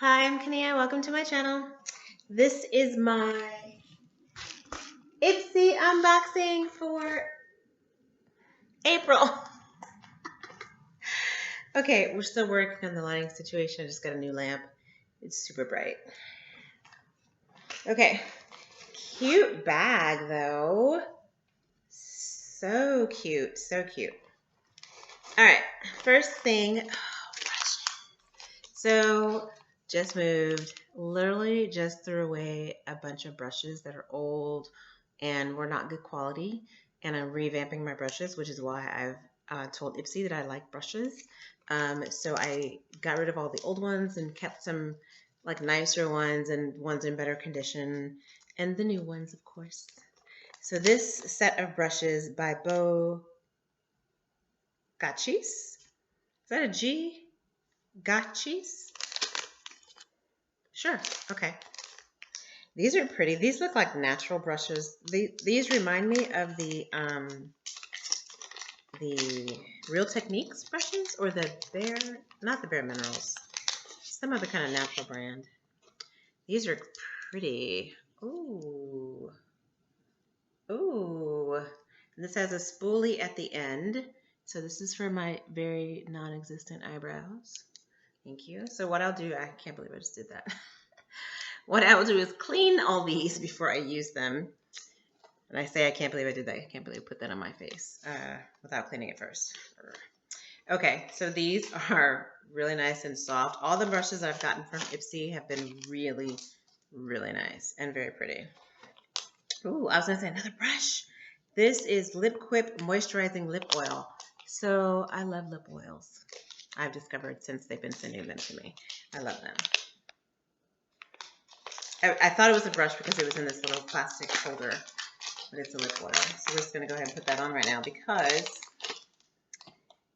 Hi, I'm Kania. Welcome to my channel. This is my IPSY unboxing for April. Okay, we're still working on the lighting situation. I just got a new lamp. It's super bright. Okay, cute bag though. So cute, so cute. All right, first thing. So just moved, literally just threw away a bunch of brushes that are old and were not good quality. And I'm revamping my brushes, which is why I've told IPSY that I like brushes. So I got rid of all the old ones and kept some like nicer ones and ones in better condition and the new ones, of course. So this set of brushes by Bo Gachis. Is that a G? Gachis? Sure. Okay. These are pretty. These look like natural brushes. These remind me of the Real Techniques brushes or the not the Bare Minerals, some other kind of natural brand. These are pretty. Ooh. Ooh. And this has a spoolie at the end. So this is for my very non-existent eyebrows. Thank you. So what I'll do, I can't believe I just did that. What I will do is clean all these before I use them. And I say I can't believe I did that. I can't believe I put that on my face without cleaning it first. Okay, so these are really nice and soft. All the brushes I've gotten from IPSY have been really, really nice and very pretty. Ooh, I was going to say another brush. This is Lip Quip Moisturizing Lip Oil. So I love lip oils. I've discovered since they've been sending them to me. I love them. I thought it was a brush because it was in this little plastic holder, but it's a lip oil. So we're just going to go ahead and put that on right now because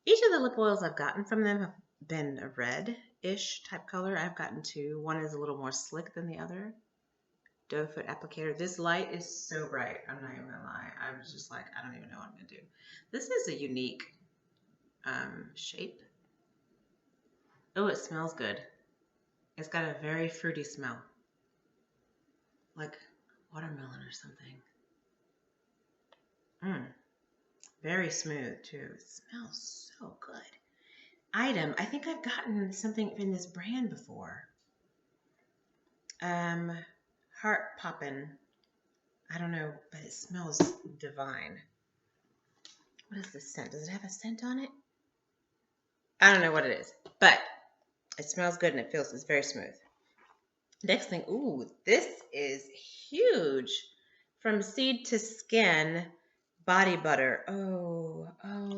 each of the lip oils I've gotten from them have been a red-ish type color. I've gotten two. One is a little more slick than the other. Doe Foot Applicator. This light is so bright. I'm not even going to lie. I was just like, I don't even know what I'm going to do. This is a unique shape. Oh, it smells good. It's got a very fruity smell. Like watermelon or something. Very smooth too. It smells so good. Item. I think I've gotten something in this brand before. Heart Poppin'. I don't know, but it smells divine. What is the scent? Does it have a scent on it? I don't know what it is, but it smells good and it's very smooth. Next thing, ooh, this is huge. From Seed to Skin body butter. Oh,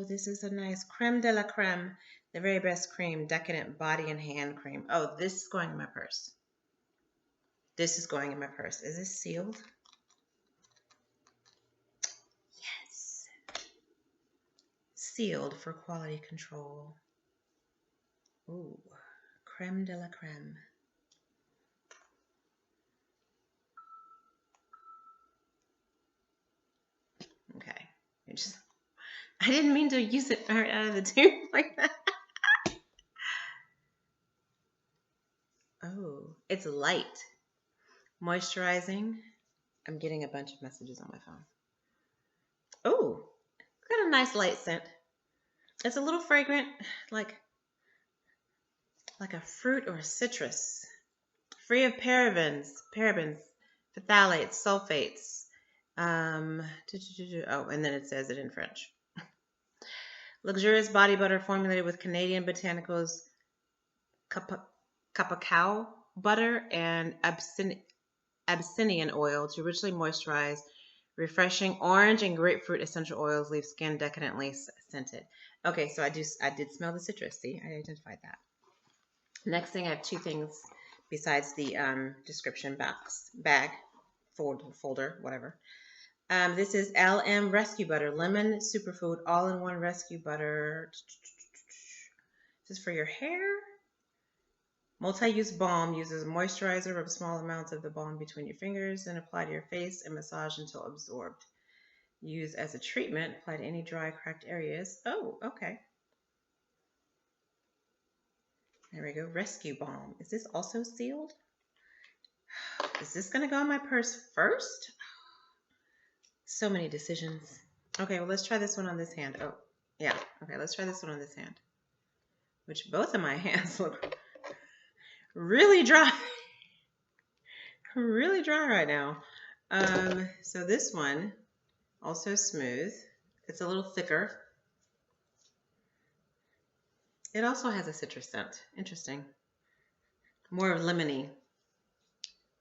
this is a nice creme de la creme, the very best cream, decadent body and hand cream. Oh, this is going in my purse. This is going in my purse. Is this sealed? Yes. Sealed for quality control. Ooh, creme de la creme. Okay. I didn't mean to use it right out of the tube like that. Oh, it's light. Moisturizing. I'm getting a bunch of messages on my phone. Oh, got a nice light scent. It's a little fragrant, like a fruit or a citrus. Free of parabens, phthalates, sulfates. Oh, and then it says it in French. Luxurious body butter formulated with Canadian botanicals cacao butter and Abyssinian oil to richly moisturize. Refreshing orange and grapefruit essential oils leave skin decadently scented. Okay, so I did smell the citrus. See, I identified that. Next thing, I have two things besides the description bag folder, whatever. This is LM Rescue Butter, Lemon Superfood All-in-One Rescue Butter. This is for your hair. Multi-use balm uses moisturizer. Rub small amounts of the balm between your fingers and apply to your face and massage until absorbed. Use as a treatment. Apply to any dry, cracked areas. Oh, okay. There we go. Rescue Balm. Is this also sealed? Is this going to go in my purse first? So many decisions. Okay, well, let's try this one on this hand. Oh, yeah. Okay, let's try this one on this hand. Which both of my hands look really dry. Really dry right now. So this one, also smooth. It's a little thicker. It also has a citrus scent. Interesting. More lemony.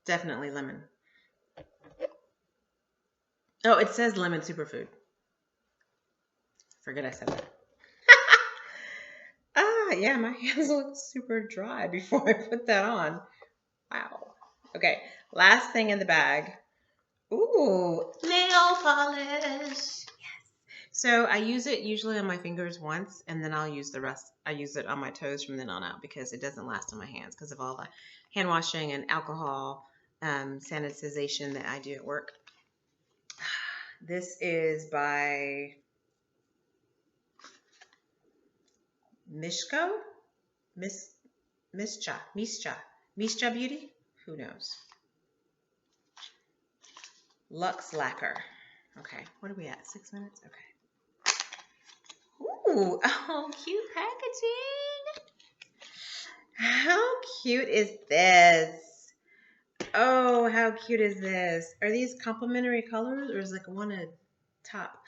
Definitely lemon. Oh, it says lemon superfood. Forget I said that. Ah, yeah, my hands look super dry before I put that on. Wow. Okay, last thing in the bag. Ooh, nail polish. Yes. So I use it usually on my fingers once, and then I'll use the rest. I use it on my toes from then on out because it doesn't last on my hands because of all the hand washing and alcohol sanitization that I do at work. This is by Mishko? Mischa Beauty? Who knows? Luxe Lacquer. Okay, what are we at? 6 minutes? Okay. Ooh, oh, cute packaging. How cute is this? Oh, how cute is this? Are these complementary colors or is like one at top?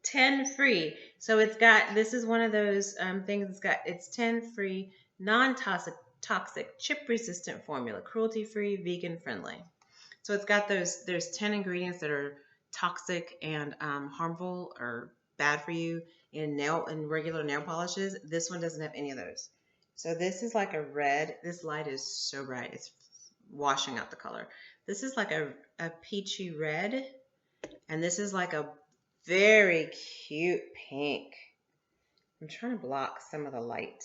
10 free. So it's got, this is one of those things, it's 10 free, non-toxic, chip-resistant formula, cruelty-free, vegan-friendly. So it's got there's 10 ingredients that are toxic and harmful or bad for you in regular nail polishes. This one doesn't have any of those. So this is like a red. This light is so bright. It's washing out the color. This is like a peachy red. And this is like a very cute pink. I'm trying to block some of the light.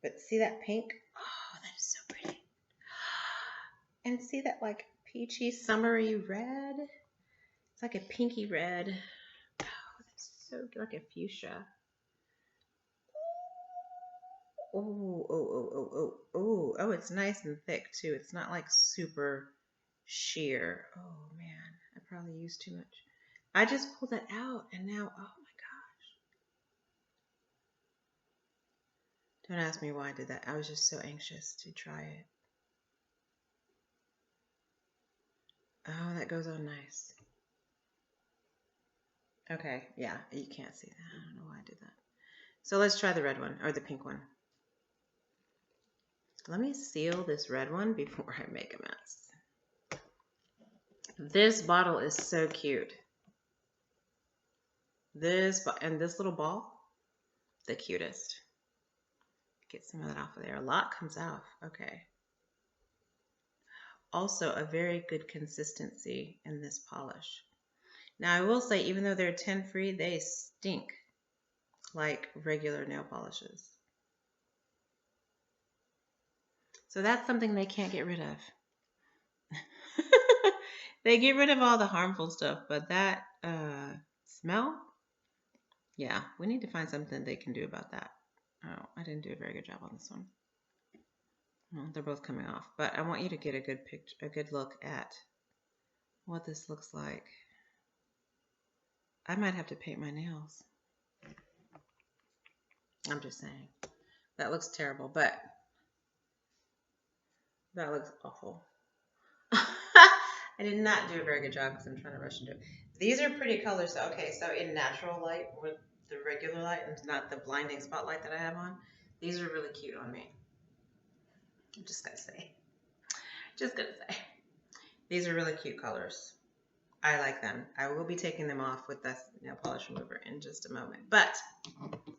But see that pink? Oh, that is so pretty. And see that like peachy summery red? It's like a pinky red. Oh, that's so like a fuchsia. Oh, it's nice and thick too. It's not like super sheer. Oh man, I probably used too much. I just pulled that out and now, oh my gosh. Don't ask me why I did that. I was just so anxious to try it. Oh, that goes on nice. Okay, yeah, you can't see that. I don't know why I did that. So let's try the red one, or the pink one. Let me seal this red one before I make a mess. This bottle is so cute. And this little ball, the cutest. Get some of that off of there. A lot comes off. Okay. Also, a very good consistency in this polish. Now, I will say, even though they're 10 free, they stink like regular nail polishes. So that's something they can't get rid of. They get rid of all the harmful stuff, but that smell, yeah, we need to find something they can do about that. Oh, I didn't do a very good job on this one. Well, they're both coming off, but I want you to get a good picture, a good look at what this looks like. I might have to paint my nails. I'm just saying. That looks terrible, but that looks awful. I did not do a very good job because I'm trying to rush into it. These are pretty colors. So, okay, so in natural light, with the regular light and not the blinding spotlight that I have on, these are really cute on me. I'm just gonna say. Just gonna say. These are really cute colors. I like them. I will be taking them off with this nail polish remover in just a moment. But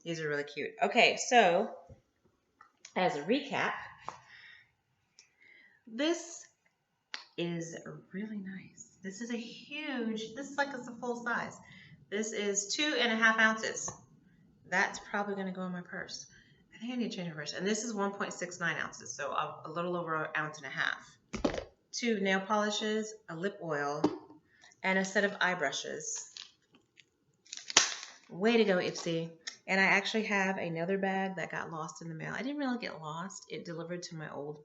these are really cute. Okay, so as a recap, this is really nice. This is a huge, this is like it's a full size. This is 2.5 ounces. That's probably going to go in my purse. I think I need to change my purse. And this is 1.69 ounces, so a little over 1.5 ounces. 2 nail polishes, a lip oil, and a set of eye brushes. Way to go, IPSY. And I actually have another bag that got lost in the mail. I didn't really get lost. It delivered to my old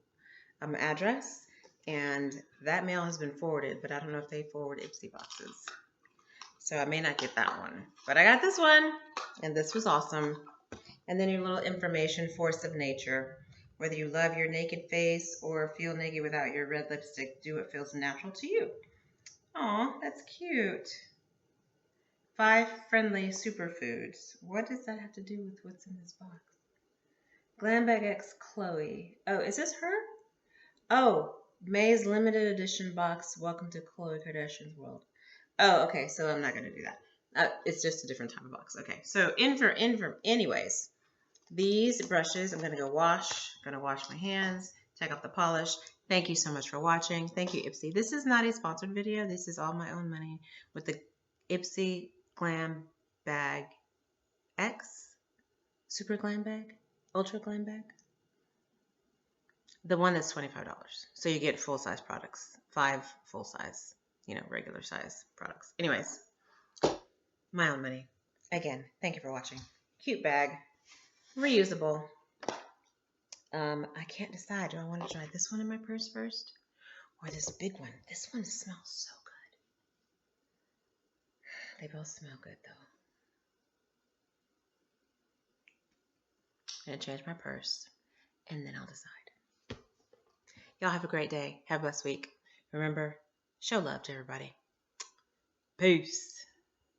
address, and that mail has been forwarded, but I don't know if they forward IPSY boxes. So I may not get that one. But I got this one, and this was awesome. And then your little information, force of nature. Whether you love your naked face or feel naked without your red lipstick, do what feels natural to you. Aw, that's cute. 5 friendly superfoods. What does that have to do with what's in this box? Glam Bag X Chloe. Oh, is this her? Oh, May's limited edition box. Welcome to Khloe Kardashian's world. Oh, okay. So I'm not going to do that. It's just a different type of box. Okay. So anyways, these brushes, I'm going to go wash. I'm going to wash my hands, take off the polish. Thank you so much for watching. Thank you, IPSY. This is not a sponsored video. This is all my own money with the IPSY Glam Bag X, Super Glam Bag, Ultra Glam Bag. The one that's $25. So you get full-size products. 5 full-size, regular size products. Anyways, my own money. Again, thank you for watching. Cute bag. Reusable. I can't decide. Do I want to try this one in my purse first? Or this big one? This one smells so good. They both smell good, though. I'm going to change my purse, and then I'll decide. Y'all have a great day. Have a blessed week. Remember, show love to everybody. Peace.